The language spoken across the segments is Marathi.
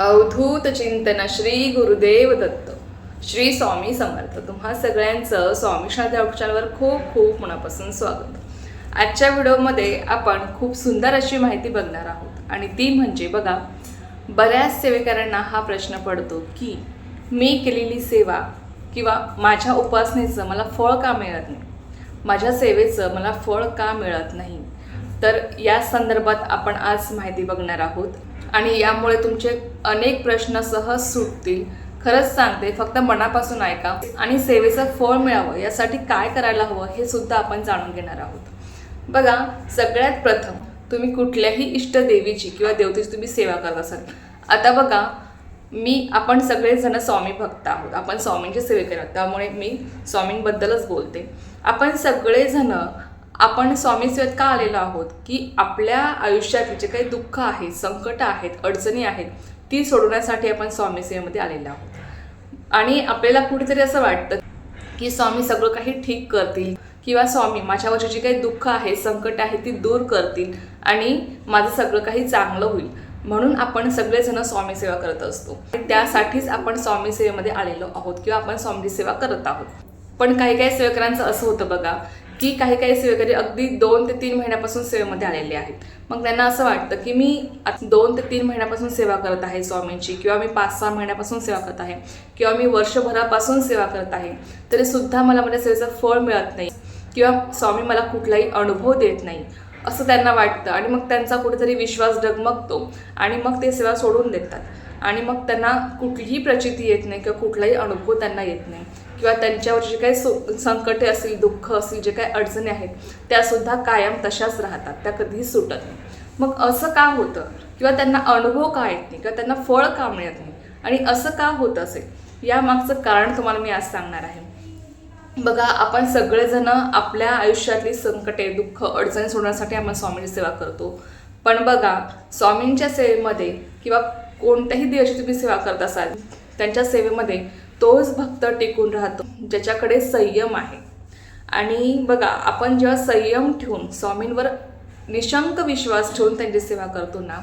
अवधूत चिंतन श्री गुरुदेव दत्त. श्री स्वामी समर्थ. तुम्हा सगळ्यांचं स्वामी श्रद्धा चॅनलवर खूप खूप मनापासून स्वागत. आजच्या व्हिडिओमध्ये आपण खूप सुंदर अशी माहिती बघणार आहोत आणि ती म्हणजे बघा, बऱ्याच सेवेकरांना हा प्रश्न पडतो की मी केलेली सेवा किंवा माझ्या उपासनेचं मला फळ का मिळत नाही, माझ्या सेवेचं मला फळ का मिळत नाही. तर या संदर्भात आपण आज माहिती बघणार आहोत आणि यामुळे तुमचे अनेक प्रश्न सहज सुटतील. खरंच सांगते, फक्त मनापासून ऐका आणि सेवेचं फळ मिळावं यासाठी काय करायला हवं हे सुद्धा आपण जाणून घेणार आहोत. बघा, सगळ्यात प्रथम तुम्ही कुठल्याही इष्टदेवीची किंवा देवतेची तुम्ही सेवा करत असाल. आता बघा, आपण सगळेजण स्वामी भक्त आहोत, आपण स्वामींची सेवेकरी आहोत, त्यामुळे मी स्वामींबद्दलच बोलते. आपण सगळेजण आपण स्वामी सेवेत का आलेलो आहोत की आपल्या आयुष्यात जे काही दुःख आहेत, संकट आहेत, अडचणी आहेत ती सोडवण्यासाठी आपण स्वामी सेवेमध्ये आलेलो आहोत. आणि आपल्याला कुठेतरी असं वाटतं की स्वामी सगळं काही ठीक करतील किंवा स्वामी माझ्यावरची जी काही दुःख आहे, संकट आहे ती दूर करतील आणि माझं सगळं काही चांगलं होईल, म्हणून आपण सगळेजण स्वामी सेवा करत असतो. त्यासाठीच आपण स्वामी सेवेमध्ये आलेलो आहोत किंवा आपण स्वामीची सेवा करत आहोत. पण काही काही सेवकरांचं असं होतं बघा की काही सेवेकरी अगदी 2 ते 3 महिन्यापासून सेवेमध्ये आलेले आहेत. मग त्यांना असं वाटतं की मी 2 ते 3 महिन्यापासून सेवा करत आहे स्वामींची, किंवा मी 5-6 महिन्यापासून सेवा करत आहे, किंवा मी वर्षभरापासून सेवा करत आहे, तरी सुद्धा मला माझ्या सेवेचं फळ मिळत नाही किंवा स्वामी मला कुठलाही अनुभव देत नाही असं त्यांना वाटतं. आणि मग त्यांचा कुठेतरी विश्वास डगमगतो आणि मग ते सेवा सोडून देतात. आणि मग त्यांना कुठलीही प्रचिती येत नाही किंवा कुठलाही अनुभव त्यांना येत नाही, किंवा त्यांच्यावर जे काही संकटे असतील, दुःख असतील, जे काही अडचणी आहेत त्यासुद्धा कायम तशाच राहतात, त्या कधीही सुटत नाही. मग असं का होतं, किंवा त्यांना अनुभव का येत नाही, किंवा त्यांना फळ का मिळत नाही आणि असं का होत असेल, यामागचं कारण तुम्हाला मी आज सांगणार आहे. बघा, आपण सगळेजण आपल्या आयुष्यातली संकटे, दुःख, अडचणी सोडण्यासाठी आपण स्वामींची सेवा करतो. पण बघा, स्वामींच्या सेवेमध्ये किंवा कोणत्याही देवाची तुम्ही सेवा करत असाल, त्यांच्या सेवेमध्ये तोच भक्त टिकून राहतो ज्याच्याकडे संयम आहे. आणि बघा, आपण जेव्हा संयम ठेवून स्वामींवर निशंक विश्वास ठेवून त्यांची सेवा करतो ना,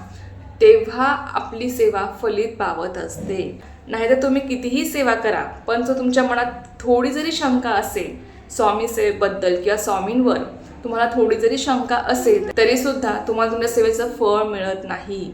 तेव्हा आपली सेवा फलित पावत असते. नाहीतर तुम्ही कितीही सेवा करा, पण जर तुमच्या मनात थोडी जरी शंका असेल स्वामी सेवेबद्दल किंवा स्वामींवर तुम्हाला थोडी जरी शंका असेल तरी सुद्धा तुम्हाला तुमच्या सेवेचं फळ मिळत नाही.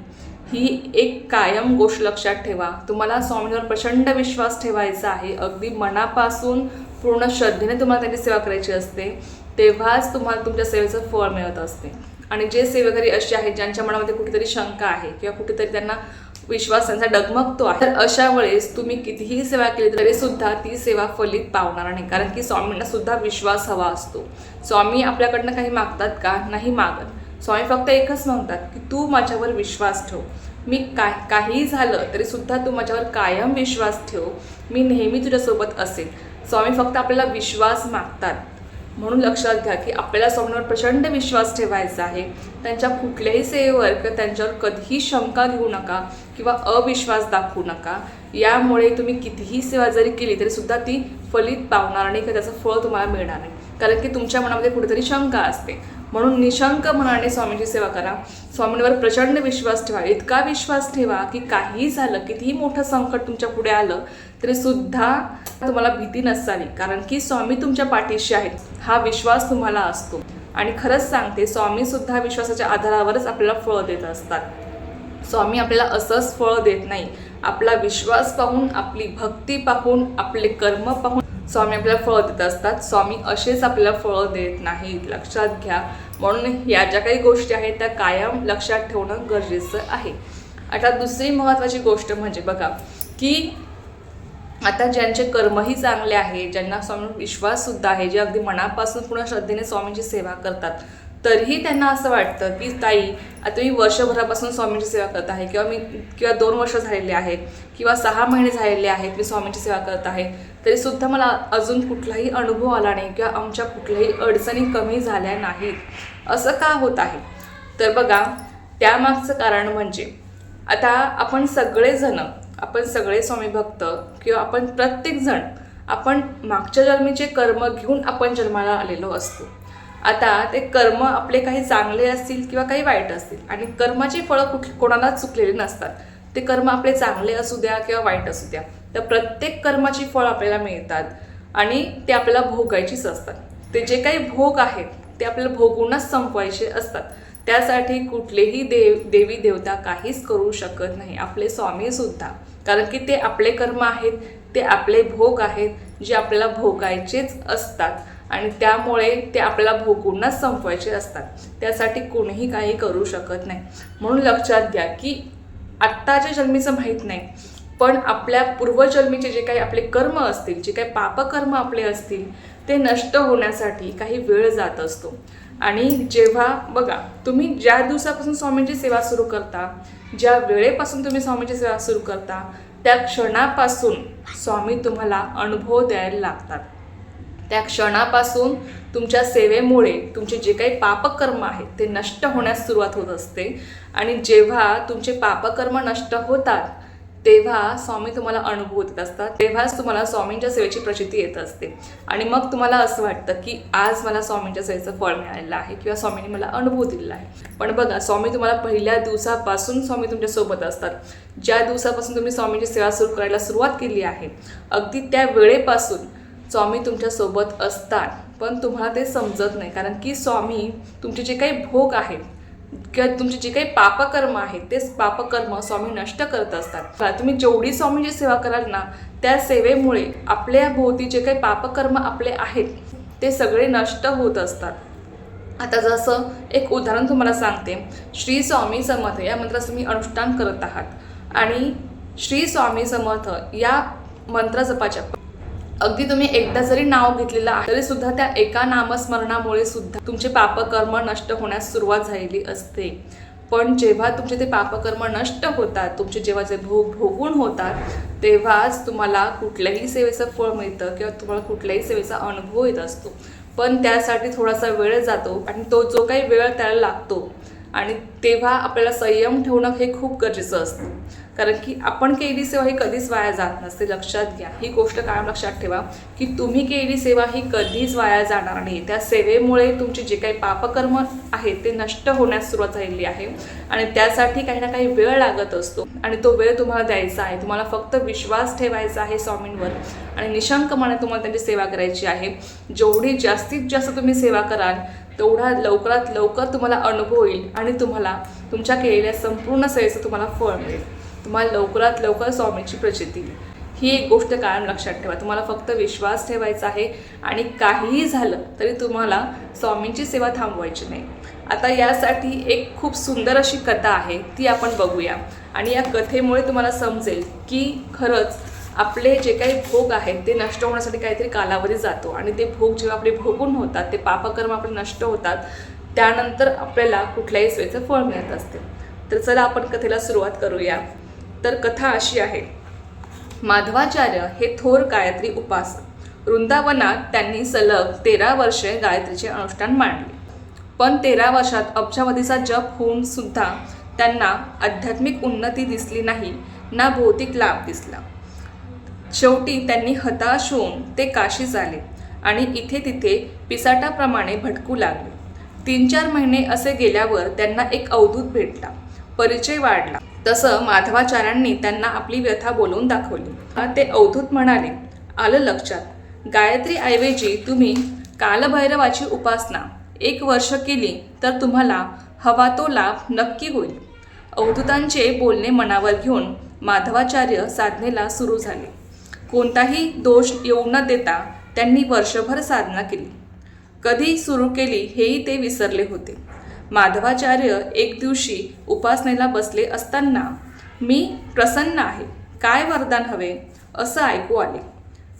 ही एक कायम गोष्ट लक्षात ठेवा. तुम्हाला स्वामींवर प्रचंड विश्वास ठेवायचा आहे, अगदी मनापासून पूर्ण श्रद्धेने तुम्हाला त्यांची सेवा करायची असते, तेव्हाच तुम्हाला तुमच्या सेवेचं फळ मिळत असते. आणि जे सेवेकरी असे आहेत ज्यांच्या मनामध्ये कुठेतरी शंका आहे किंवा कुठेतरी त्यांना विश्वास त्यांचा डगमगतो आहे, तर अशा वेळेस तुम्ही कितीही सेवा केली तरी सुद्धा ती सेवा फलित पावणार नाही. कारण की स्वामींना सुद्धा विश्वास हवा असतो. स्वामी आपल्याकडनं काही मागतात का? नाही मागत. स्वामी फक्त एकच म्हणतात की तू माझ्यावर विश्वास ठेव, मी काही झालं तरी सुद्धा तू माझ्यावर कायम विश्वास ठेव, मी नेहमी तुझ्यासोबत असेल. स्वामी फक्त आपल्याला विश्वास मागतात. म्हणून लक्षात घ्या की आपल्याला स्वामींवर प्रचंड विश्वास ठेवायचा आहे. त्यांच्या कुठल्याही सेवेवर किंवा त्यांच्यावर कधीही शंका घेऊ नका किंवा अविश्वास दाखवू नका. यामुळे तुम्ही कितीही सेवा जरी केली तरी सुद्धा ती फलित पावणार नाही किंवा त्याचं फळ तुम्हाला मिळणार नाही, कारण की तुमच्या मनामध्ये कुठेतरी शंका असते. म्हणून निशंक मनाने स्वामींची सेवा करा. स्वामींवर प्रचंड विश्वास ठेवा, इतका विश्वास ठेवा की काहीही झालं, कितीही मोठं संकट तुमच्या पुढे आलं तरी सुद्धा तुम्हाला भीती नसावी, कारण की स्वामी तुमच्या पाठीशी आहेत, हा विश्वास तुम्हाला असतो. आणि खरंच सांगते, स्वामी सुद्धा विश्वासाच्या आधारावरच आपल्याला फळ देत असतात. स्वामी आपल्याला असंच फळ देत नाही. आपला विश्वास पाहून, आपली भक्ती पाहून, आपले कर्म पाहून स्वामी आपल्याला फळ देत असतात. स्वामी असेच आपल्याला फळ देत नाहीत, लक्षात घ्या. म्हणून या ज्या काही गोष्टी आहेत त्या कायम लक्षात ठेवणं गरजेचं आहे. आता दुसरी महत्त्वाची गोष्ट म्हणजे बघा की आता ज्यांचे कर्मही चांगले आहे, ज्यांना स्वामींवर विश्वाससुद्धा आहे, जे अगदी मनापासून पूर्ण श्रद्धेने स्वामींची सेवा करतात, तरीही त्यांना असं वाटतं की ताई, आता मी वर्षभरापासून स्वामींची सेवा करत आहे किंवा 2 वर्ष झालेले आहेत किंवा 6 महिने झालेले आहेत मी स्वामींची सेवा करत आहे, तरीसुद्धा मला अजून कुठलाही अनुभव आला नाही किंवा आमच्या कुठल्याही अडचणी कमी झाल्या नाहीत. असं का होत आहे? तर बघा, त्यामागचं कारण म्हणजे आता आपण सगळे स्वामी भक्त किंवा आपण प्रत्येकजण आपण मागच्या जन्मीचे कर्म घेऊन आपण जन्माला आलेलो असतो. आता ते कर्म आपले काही चांगले असतील किंवा काही वाईट असतील, आणि कर्माची फळं कोणाला चुकलेली नसतात. ते कर्म आपले चांगले असू द्या किंवा वाईट असू द्या, तर प्रत्येक कर्माची फळ आपल्याला मिळतात आणि ते आपल्याला भोगायचीच असतात. ते जे काही भोग आहेत ते आपल्याला भोगूनच संपवायचे असतात. त्यासाठी कुठलेही देवी देवता काहीच करू शकत नाही, आपले स्वामी सुद्धा. कारण की ते आपले कर्म आहेत, ते आपले भोग आहेत जे आपल्याला भोगायचेच असतात आणि त्यामुळे ते आपल्याला भोगूनच संपवायचे असतात. त्यासाठी कोणीही काही करू शकत नाही. म्हणून लक्षात घ्या की आत्ताच्या जन्मीचं माहीत नाही, पण आपल्या पूर्वजन्मीचे जे काही आपले कर्म असतील, जे काही पापकर्म आपले असतील, ते नष्ट होण्यासाठी काही वेळ जात असतो. आणि जेव्हा बघा, तुम्ही ज्या दिवसापासून स्वामींची सेवा सुरू करता, ज्या वेळेपासून तुम्ही स्वामींची सेवा सुरू करता, त्या क्षणापासून स्वामी तुम्हाला अनुभव द्यायला लागतात. त्या क्षणापासून तुमच्या सेवेमुळे तुमचे जे काही पापकर्म आहेत ते नष्ट होण्यास सुरुवात होत असते. आणि जेव्हा तुमचे पापकर्म नष्ट होतात तेव्हा स्वामी तुम्हाला अनुभव देत असतात, तेव्हाच तुम्हाला स्वामींच्या सेवेची प्रचिती येत असते. आणि मग तुम्हाला असं वाटतं की आज मला स्वामींच्या सेवेचं फळ मिळालेलं आहे किंवा स्वामींनी मला अनुभव दिलेला आहे. पण बघा, स्वामी तुम्हाला पहिल्या दिवसापासून स्वामी तुमच्यासोबत असतात. ज्या दिवसापासून तुम्ही स्वामींची सेवा सुरू करायला सुरुवात केली आहे, अगदी त्या वेळेपासून स्वामी तुमच्यासोबत असतात. पण तुम्हाला ते समजत नाही, कारण की स्वामी तुमचे जे काही भोग आहेत किंवा तुमचे जे काही पापकर्म आहेत तेच पापकर्म स्वामी नष्ट करत असतात. तुम्ही जेवढी स्वामींची सेवा कराल ना, त्या सेवेमुळे आपल्या भोवती जे काही पापकर्म आपले आहेत ते सगळे नष्ट होत असतात. आता जसं एक उदाहरण तुम्हाला सांगते. श्री स्वामी समर्थ या मंत्राचं तुम्ही अनुष्ठान करत आहात आणि श्री स्वामी समर्थ या मंत्र जपाच्या अगदी तुम्ही एकदा जरी नाव घेतलेलं आहे तरी सुद्धा त्या एका नामस्मरणामुळे सुद्धा तुमचे पापकर्म नष्ट होण्यास सुरुवात झालेली असते. पण जेव्हा तुमचे ते पापकर्म नष्ट होतात, तुमचे जेव्हा जे भोगून होतात, तेव्हाच तुम्हाला कुठल्याही सेवेचं फळ मिळतं किंवा तुम्हाला कुठल्याही सेवेचा अनुभव येत असतो. पण त्यासाठी थोडासा वेळ जातो आणि तो जो काही वेळ त्याला लागतो आणि तेव्हा आपल्याला संयम ठेवणं हे खूप गरजेचं असतं. कारण की आपण केलेली सेवा ही कधीच वाया जात नसते. लक्षात घ्या, ही गोष्ट कायम लक्षात ठेवा की तुम्ही केलेली सेवा ही कधीच वाया जाणार नाही. त्या सेवेमुळे तुमचे जे काही पापकर्म आहेत ते नष्ट होण्यास सुरुवात झालेली आहे आणि त्यासाठी काही ना काही वेळ लागत असतो आणि तो वेळ तुम्हाला द्यायचा आहे. तुम्हाला फक्त विश्वास ठेवायचा आहे स्वामींवर आणि निशंकपणे तुम्हाला त्यांची सेवा करायची आहे. जेवढी जास्तीत जास्त तुम्ही सेवा कराल तेवढा लवकरात लवकर तुम्हाला अनुभव येईल आणि तुम्हाला तुमच्या केलेल्या संपूर्ण सेवेचं तुम्हाला फळ मिळेल. तुम्हाला लवकरात लवकर स्वामींची प्रचिती येईल. ही एक गोष्ट कायम लक्षात ठेवा. तुम्हाला फक्त विश्वास ठेवायचा आहे आणि काहीही झालं तरी तुम्हाला स्वामींची सेवा थांबवायची नाही. आता यासाठी एक खूप सुंदर अशी कथा आहे, ती आपण बघूया आणि या कथेमुळे तुम्हाला समजेल की खरंच आपले जे काही भोग आहेत ते नष्ट होण्यासाठी काहीतरी कालावधी जातो आणि ते भोग जेव्हा आपले भोगून होतात, ते पापकर्म आपले नष्ट होतात, त्यानंतर आपल्याला कुठल्याही सेवेचं फळ मिळत असते. तर चला आपण कथेला सुरुवात करूया. तर कथा अशी आहे. माधवाचार्य हे थोर गायत्री उपासक. वृंदावनात त्यांनी सलग 13 वर्षे गायत्रीचे अनुष्ठान मांडले. पण 13 वर्षात अब्जावधीचा जप होऊन सुद्धा त्यांना आध्यात्मिक उन्नती दिसली नाही, ना भौतिक लाभ दिसला. शेवटी त्यांनी हताश होऊन ते काशीस आले आणि इथे तिथे पिसाटाप्रमाणे भटकू लागले. 3-4 महिने असे गेल्यावर त्यांना एक अवधूत भेटला. परिचय वाढला. तसं माधवाचार्यांनी त्यांना आपली व्यथा बोलवून दाखवली. ते अवधूत म्हणाले, आलं लक्षात, गायत्रीऐवजी तुम्ही कालभैरवाची उपासना 1 वर्ष केली तर तुम्हाला हवा तो लाभ नक्की होईल. अवधूतांचे बोलणे मनावर घेऊन माधवाचार्य साधनेला सुरू झाले. कोणताही दोष येऊ न देता त्यांनी वर्षभर साधना केली. कधी सुरू केली हेही ते विसरले होते. माधवाचार्य एक दिवशी उपासनेला बसले असताना, मी प्रसन्न आहे, काय वरदान हवे, असं ऐकू आले.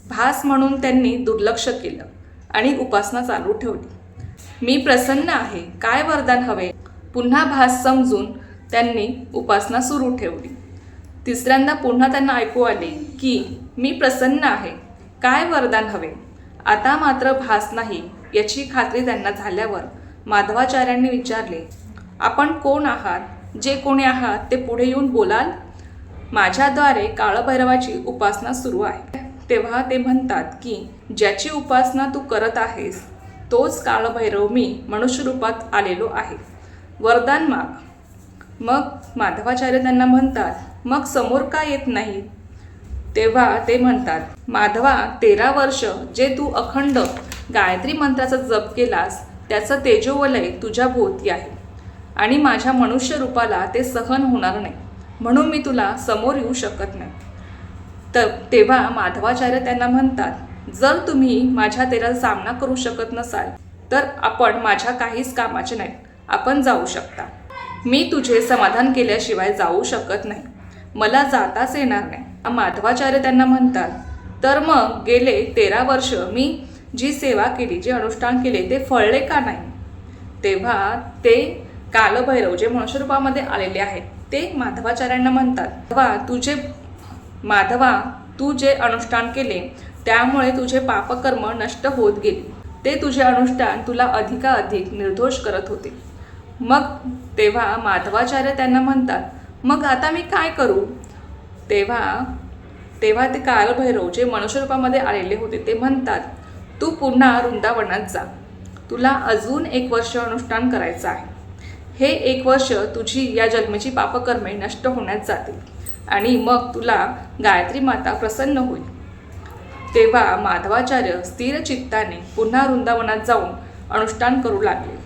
भास म्हणून त्यांनी दुर्लक्ष केलं आणि उपासना चालू ठेवली. मी प्रसन्न आहे, काय वरदान हवे, पुन्हा भास समजून त्यांनी उपासना सुरू ठेवली. तिसऱ्यांदा पुन्हा त्यांना ऐकू आले की मी प्रसन्न आहे, काय वरदान हवे. आता मात्र भास नाही याची खात्री त्यांना झाल्यावर माधवाचार्यांनी विचारले, आपण कोण आहात, जे कोणी आहात ते पुढे येऊन बोलाल. माझ्याद्वारे काळभैरवाची उपासना सुरू आहे. तेव्हा ते म्हणतात की ज्याची उपासना तू करत आहेस तोच काळभैरव मी मनुष्य रूपात आलेलो आहे, वरदान माग. मग माधवाचार्य त्यांना म्हणतात, मग समोर का येत नाही? तेव्हा ते म्हणतात, माधवा 13 वर्ष जे तू अखंड गायत्री मंत्राचा जप केलास त्याचं तेजोवलय तुझ्या भोवती आहे आणि माझ्या मनुष्य रूपाला ते सहन होणार नाही, म्हणून मी तुला समोर येऊ शकत नाही. तेव्हा माधवाचार्य त्यांना म्हणतात, जर तुम्ही माझ्या तेराचा सामना करू शकत नसाल तर आपण माझ्या काहीच कामाचे नाहीत, आपण जाऊ शकता. मी तुझे समाधान केल्याशिवाय जाऊ शकत नाही, मला जाताच येणार नाही. माधवाचार्य त्यांना म्हणतात, तर मग गेले 13 वर्ष मी जी सेवा केली, जे अनुष्ठान केले ते फळले का नाही? तेव्हा ते कालभैरव जे मनुष्य रूपामध्ये आलेले आहेत ते माधवाचार्यांना म्हणतात, माधवा तू जे अनुष्ठान केले त्यामुळे तुझे पापकर्म नष्ट होत गेले, ते तुझे अनुष्ठान तुला अधिकाधिक निर्दोष करत होते. मग तेव्हा माधवाचार्य त्यांना म्हणतात, मग आता मी काय करू? तेव्हा ते कालभैरव जे मनुष्य रूपामध्ये आलेले होते ते म्हणतात, तू पुन्हा वृंदावनात जा, तुला अजून 1 वर्ष अनुष्ठान करायचं आहे. हे 1 वर्ष तुझी या जन्माची पापकर्मे नष्ट होण्यात जातील आणि मग तुला गायत्री माता प्रसन्न होईल. तेव्हा माधवाचार्य स्थिर चित्ताने पुन्हा वृंदावनात जाऊन अनुष्ठान करू लागले.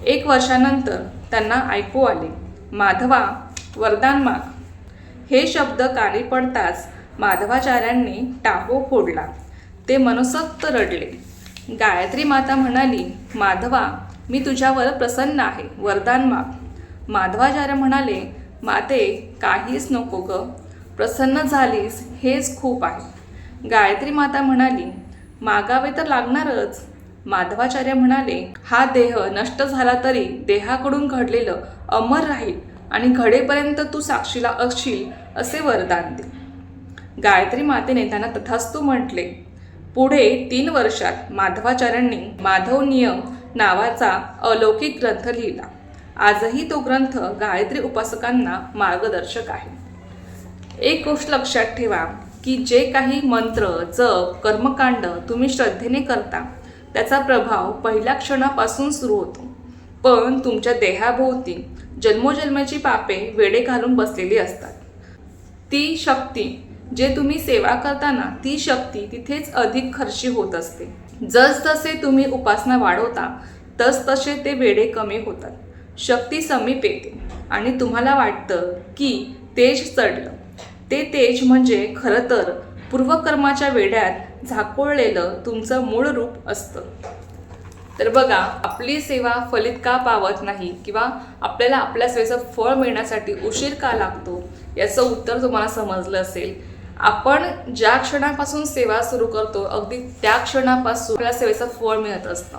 1 वर्षानंतर त्यांना ऐकू आले, माधवा वरदान माग. हे शब्द कानी पडताच माधवाचार्यांनी टाहो फोडला, ते मनसोक्त रडले. गायत्री माता म्हणाली, माधवा मी तुझ्यावर प्रसन्न आहे, वरदान माग. माधवाचार्य म्हणाले, माते काहीच नको ग, प्रसन्न झालीस हेच खूप आहे. गायत्री माता म्हणाली, मागावे तर लागणारच. माधवाचार्य म्हणाले, हा देह नष्ट झाला तरी देहाकडून घडलेलं अमर राहील आणि घडेपर्यंत तू साक्षीला असशील असे वरदान दे. गायत्री मातेने त्यांना तथास्तु म्हटले. पुढे 3 वर्षात माधवाचार्यांनी माधव नियम नावाचा अलौकिक ग्रंथ लिहिला. आजही तो ग्रंथ गायत्री उपासकांना मार्गदर्शक आहे. एक गोष्ट लक्षात ठेवा की जे काही मंत्र, जप, कर्मकांड तुम्ही श्रद्धेने करता त्याचा प्रभाव पहिल्या क्षणापासून सुरू होतो, पण तुमच्या देहाभोवती जन्मोजन्माची पापे वेडे घालून बसलेली असतात. ती शक्ती जे तुम्ही सेवा करताना ती शक्ती तिथेच अधिक खर्ची होत असते. जसजसे तुम्ही उपासना वाढवता तसतसे ते वेडे कमी होतात, शक्ती समीप येते आणि तुम्हाला वाटतं की तेज चढलं. ते तेज म्हणजे खरं तर पूर्वकर्माच्या वेड्यात झाकोळलेलं तुमचं मूळ रूप असतं. तर बघा, आपली सेवा फलित का पावत नाही किंवा आपल्याला आपल्या सेवेचं फळ मिळण्यासाठी उशीर का लागतो याचं उत्तर तुम्हाला समजलं असेल. आपण ज्या क्षणापासून सेवा सुरू करतो अगदी त्या क्षणापासून आपल्याला सेवेचं फळ मिळत असतं,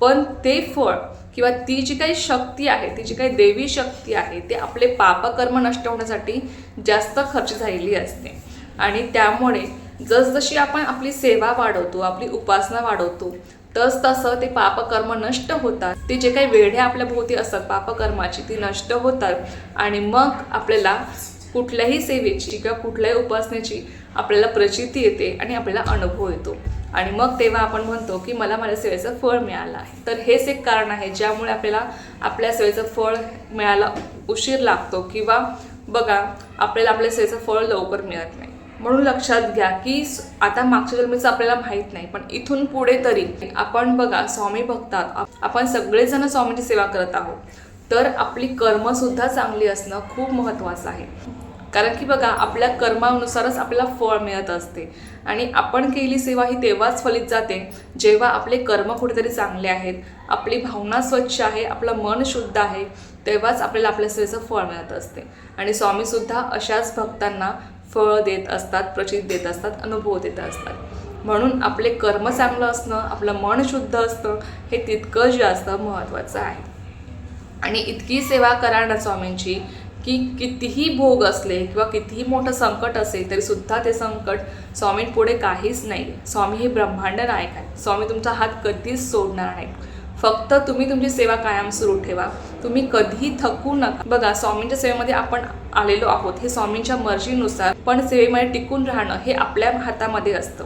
पण ते फळ किंवा ती जी काही शक्ती आहे, ती जी काही देवी शक्ती आहे, ते आपले पापकर्म नष्ट होण्यासाठी जास्त खर्च झालेली असते. आणि त्यामुळे जसजशी आपण आपली सेवा वाढवतो, आपली उपासना वाढवतो, तसं ते पापकर्म नष्ट होतात. ते जे काही वेढे आपल्या भोवती असतात पापकर्माची ती नष्ट होतात आणि मग आपल्याला कुठल्याही सेवेची किंवा कुठल्याही उपासनेची आपल्याला प्रचिती येते आणि आपल्याला अनुभव येतो आणि मग तेव्हा आपण म्हणतो की मला माझ्या सेवेचं फळ मिळालं आहे. तर हेच एक कारण आहे ज्यामुळे आपल्याला आपल्या सेवेचं फळ मिळायला उशीर लागतो किंवा बघा आपल्याला आपल्या सेवेचं फळ लवकर मिळत नाही. म्हणून लक्षात घ्या की आता मागच्या जन्मीचं आपल्याला माहीत नाही, पण इथून पुढे तरी आपण बघा स्वामी भक्तात आपण सगळेजण स्वामींची सेवा करत आहोत, तर आपली कर्मसुद्धा चांगली असणं खूप महत्त्वाचं आहे. कारण की बघा आपल्या कर्मानुसारच आपल्याला फळ मिळत असते आणि आपण केलेली सेवा ही तेव्हाच फलित जाते जेव्हा आपले कर्म कुठेतरी चांगले आहेत, आपली भावना स्वच्छ आहे, आपलं मन शुद्ध आहे, तेव्हाच आपल्याला आपल्या सेवेचं फळ मिळत असते. आणि स्वामीसुद्धा अशाच भक्तांना फळ देत असतात, प्रचित देत असतात, अनुभव देत असतात. म्हणून आपले कर्म चांगलं असणं, आपलं मन शुद्ध असणं हे तितकंच जास्त महत्त्वाचं आहे. आणि इतकी सेवा करा ना स्वामींची की कितीही भोग असले किंवा कितीही मोठं संकट असेल तरी सुद्धा ते संकट स्वामींपुढे काहीच नाही. स्वामी हे ब्रह्मांड नायक आहे. स्वामी तुमचा हात कधीच सोडणार नाही. फक्त तुम्ही तुमची सेवा कायम सुरू ठेवा, तुम्ही कधीही थकू नका. बघा स्वामींच्या सेवेमध्ये आपण आलेलो आहोत, हे स्वामींच्या मर्जीनुसार, पण सेवेमध्ये टिकून राहणं हे आपल्या हातामध्ये असतं.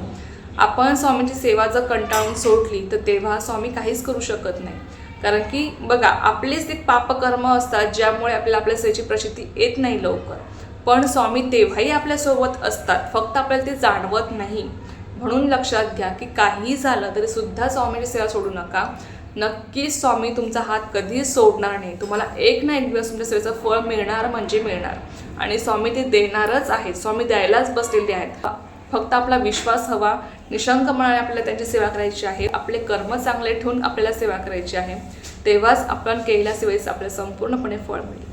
आपण स्वामींची सेवा जर कंटाळून सोडली तर तेव्हा स्वामी काहीच करू शकत नाही. कारण की बघा आपलेच ते पापकर्म असतात ज्यामुळे आपल्याला आपल्या सेवेची प्रचिती येत नाही लवकर. पण स्वामी तेव्हाही आपल्यासोबत असतात, फक्त आपल्याला ते जाणवत नाही. म्हणून लक्षात घ्या की काहीही झालं तरी सुद्धा स्वामीची सेवा सोडू नका. नक्कीच स्वामी तुमचा हात कधीच सोडणार नाही. तुम्हाला एक ना एक दिवस तुमच्या सेवेचं फळ मिळणार म्हणजे मिळणार, आणि स्वामी ते देणारच आहेत. स्वामी द्यायलाच बसलेले आहेत. फक्त आपला विश्वास हवा. निशंक मनाने आपल्याला त्यांची सेवा करायची आहे. आपले कर्म चांगले ठेवून आपल्याला सेवा करायची आहे. तेव्हाच आपण केलेल्या सेवेचं आपल्याला संपूर्णपणे फळ मिळेल.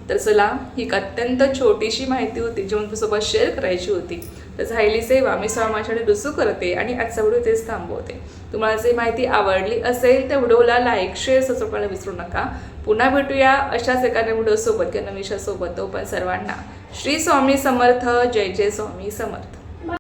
तर चला, ही एक अत्यंत छोटीशी माहिती होती जी तुमच्यासोबत शेअर करायची होती. तर झालेली सेवा मी माझ्याकडे रुजू करते आणि आजचा व्हिडिओ तेच थांबवते. तुम्हाला जर माहिती आवडली असेल तर व्हिडिओला लाईक, शेअर, सबस्क्राईब करायला विसरू नका. पुन्हा भेटूया अशाच एखाद्या व्हिडिओसोबत किंवा नवीन विषयासोबत. तोपर्यंत सर्वांना श्री स्वामी समर्थ. जय जय स्वामी समर्थ.